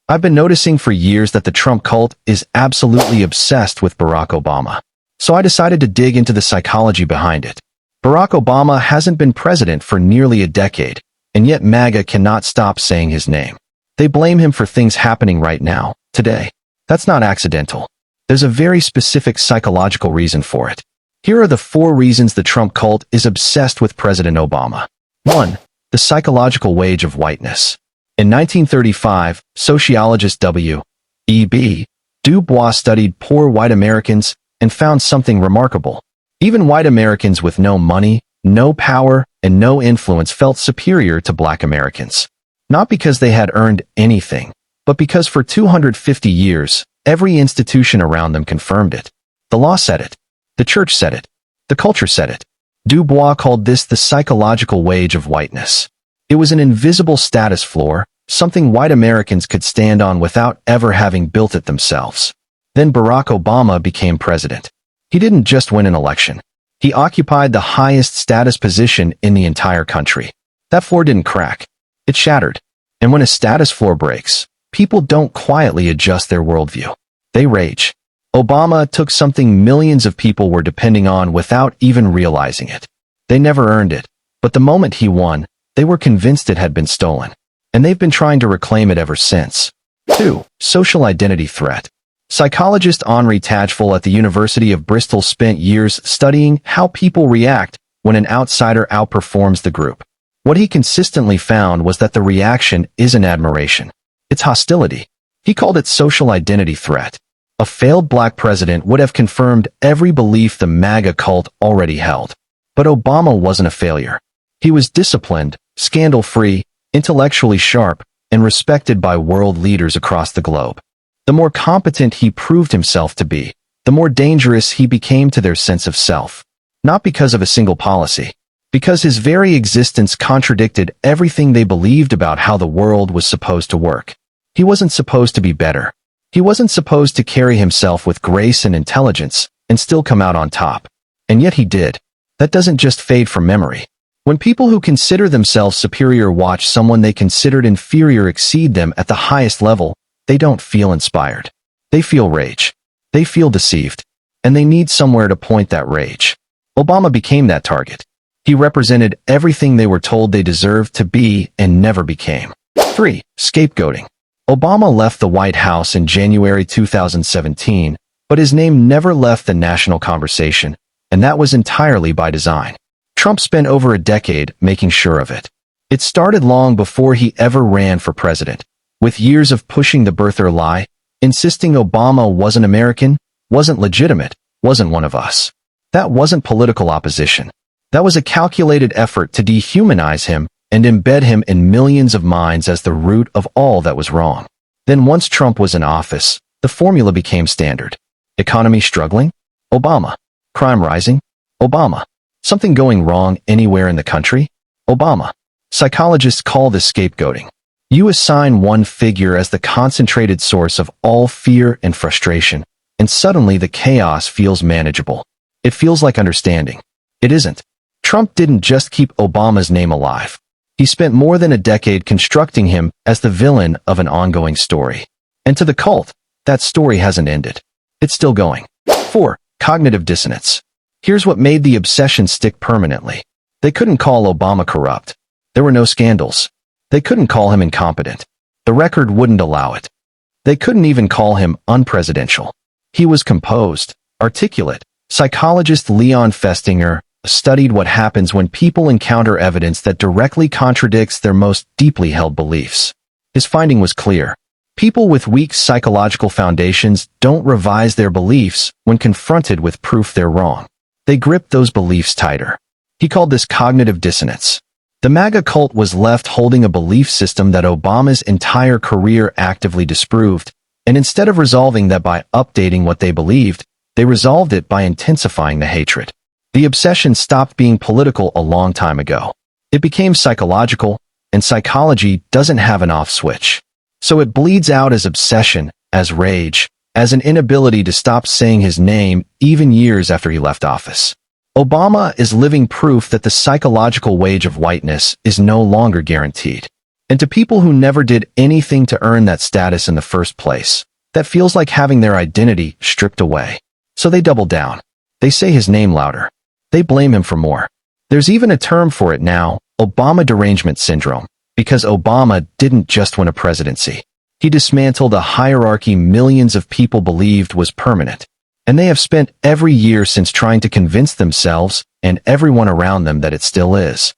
I've been noticing for years that the Trump cult is absolutely obsessed with Barack Obama. So I decided to dig into the psychology behind it. Barack Obama hasn't been president for nearly a decade, and yet MAGA cannot stop saying his name. They blame him for things happening right now, today. That's not accidental. There's a very specific psychological reason for it. Here are the 4 reasons the Trump cult is obsessed with President Obama. 1. The psychological wage of whiteness. In 1935, sociologist W.E.B. Du Bois studied poor white Americans and found something remarkable. Even white Americans with no money, no power, and no influence felt superior to black Americans. Not because they had earned anything, but because for 250 years, every institution around them confirmed it. The law said it. The church said it. The culture said it. Du Bois called this the psychological wage of whiteness. It was an invisible status floor, something white Americans could stand on without ever having built it themselves. Then Barack Obama became president. He didn't just win an election. He occupied the highest status position in the entire country. That floor didn't crack. It shattered. And when a status floor breaks, people don't quietly adjust their worldview. They rage. Obama took something millions of people were depending on without even realizing it. They never earned it, but the moment he won, they were convinced it had been stolen. And they've been trying to reclaim it ever since. 2. Social identity threat. Psychologist Henri Tajfel at the University of Bristol spent years studying how people react when an outsider outperforms the group. What he consistently found was that the reaction isn't admiration. It's hostility. He called it social identity threat. A failed black president would have confirmed every belief the MAGA cult already held. But Obama wasn't a failure. He was disciplined, scandal-free, intellectually sharp, and respected by world leaders across the globe. The more competent he proved himself to be, the more dangerous he became to their sense of self. Not because of a single policy, because his very existence contradicted everything they believed about how the world was supposed to work. He wasn't supposed to be better. He wasn't supposed to carry himself with grace and intelligence and still come out on top. And yet he did. That doesn't just fade from memory. When people who consider themselves superior watch someone they considered inferior exceed them at the highest level, they don't feel inspired. They feel rage. They feel deceived. And they need somewhere to point that rage. Obama became that target. He represented everything they were told they deserved to be and never became. 3. Scapegoating. Obama left the White House in January 2017, but his name never left the national conversation, and that was entirely by design. Trump spent over a decade making sure of it. It started long before he ever ran for president, with years of pushing the birther lie, insisting Obama wasn't American, wasn't legitimate, wasn't one of us. That wasn't political opposition. That was a calculated effort to dehumanize him and embed him in millions of minds as the root of all that was wrong. Then once Trump was in office, the formula became standard. Economy struggling? Obama. Crime rising? Obama. Something going wrong anywhere in the country? Obama. Psychologists call this scapegoating. You assign one figure as the concentrated source of all fear and frustration, and suddenly the chaos feels manageable. It feels like understanding. It isn't. Trump didn't just keep Obama's name alive. He spent more than a decade constructing him as the villain of an ongoing story. And to the cult, that story hasn't ended. It's still going. 4. Cognitive dissonance. Here's what made the obsession stick permanently. They couldn't call Obama corrupt. There were no scandals. They couldn't call him incompetent. The record wouldn't allow it. They couldn't even call him unpresidential. He was composed, articulate. Psychologist Leon Festinger studied what happens when people encounter evidence that directly contradicts their most deeply held beliefs. His finding was clear. People with weak psychological foundations don't revise their beliefs when confronted with proof they're wrong. They grip those beliefs tighter. He called this cognitive dissonance. The MAGA cult was left holding a belief system that Obama's entire career actively disproved, and instead of resolving that by updating what they believed, they resolved it by intensifying the hatred. The obsession stopped being political a long time ago. It became psychological, and psychology doesn't have an off switch. So it bleeds out as obsession, as rage, as an inability to stop saying his name even years after he left office. Obama is living proof that the psychological wage of whiteness is no longer guaranteed. And to people who never did anything to earn that status in the first place, that feels like having their identity stripped away. So they double down. They say his name louder. They blame him for more. There's even a term for it now, Obama derangement syndrome, because Obama didn't just win a presidency. He dismantled a hierarchy millions of people believed was permanent. And they have spent every year since trying to convince themselves and everyone around them that it still is.